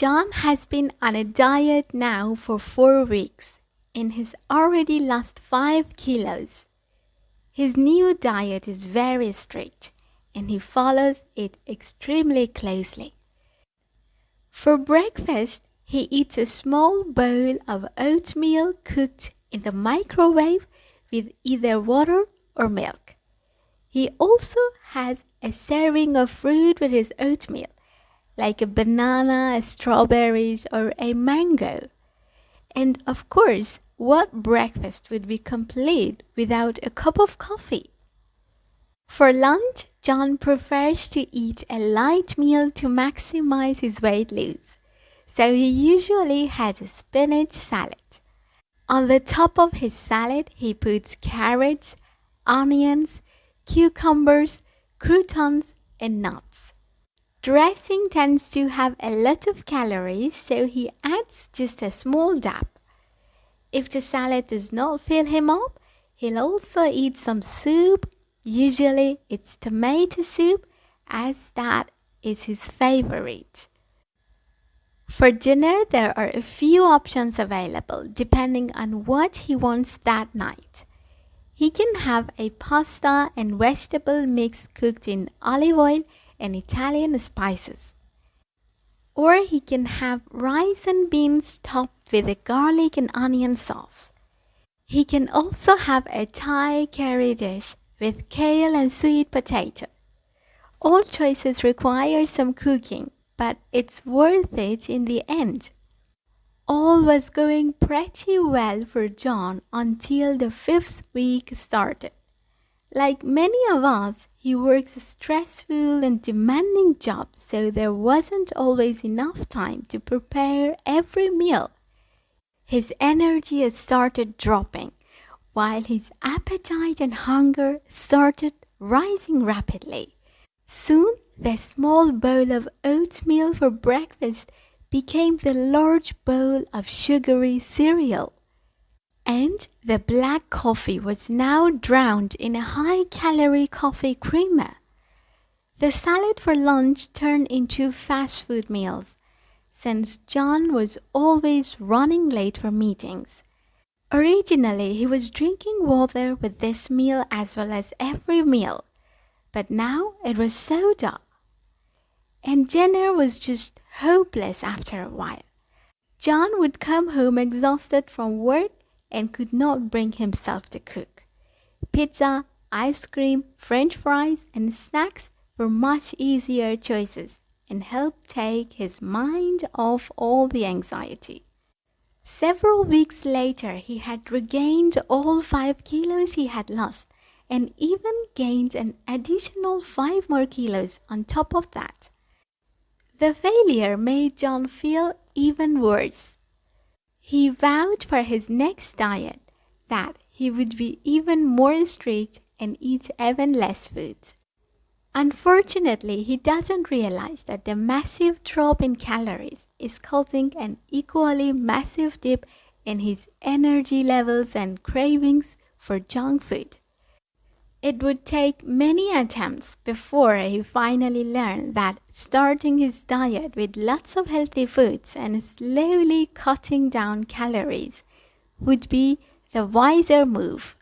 John has been on a diet now for 4 weeks and has already lost 5 kilos. His new diet is very strict and he follows it extremely closely. For breakfast, he eats a small bowl of oatmeal cooked in the microwave with either water or milk. He also has a serving of fruit with his oatmeal, like a banana, strawberries, or a mango. And of course, what breakfast would be complete without a cup of coffee? For lunch, John prefers to eat a light meal to maximize his weight loss. So he usually has a spinach salad. On the top of his salad, he puts carrots, onions, cucumbers, croutons, and nuts. Dressing tends to have a lot of calories, so he adds just a small dab. If the salad does not fill him up, he'll also eat some soup. Usually it's tomato soup, as that is his favorite. For dinner, there are a few options available depending on what he wants that night. He can have a pasta and vegetable mix cooked in olive oil and Italian spices. Or he can have rice and beans topped with a garlic and onion sauce. He can also have a Thai curry dish with kale and sweet potato. All choices require some cooking, but it's worth it in the end. All was going pretty well for John until the 5th week started. Like many of us, he works a stressful and demanding job, so there wasn't always enough time to prepare every meal. His energy started dropping, while his appetite and hunger started rising rapidly. Soon, the small bowl of oatmeal for breakfast became the large bowl of sugary cereal. And the black coffee was now drowned in a high-calorie coffee creamer. The salad for lunch turned into fast food meals, since John was always running late for meetings. Originally, he was drinking water with this meal as well as every meal, but now it was soda. And dinner was just hopeless after a while. John would come home exhausted from work and could not bring himself to cook. Pizza, ice cream, French fries, and snacks were much easier choices and helped take his mind off all the anxiety. Several weeks later, he had regained all 5 kilos he had lost and even gained an additional 5 more kilos on top of that. The failure made John feel even worse. He vowed for his next diet that he would be even more strict and eat even less food. Unfortunately, he doesn't realize that the massive drop in calories is causing an equally massive dip in his energy levels and cravings for junk food. It would take many attempts before he finally learned that starting his diet with lots of healthy foods and slowly cutting down calories would be the wiser move.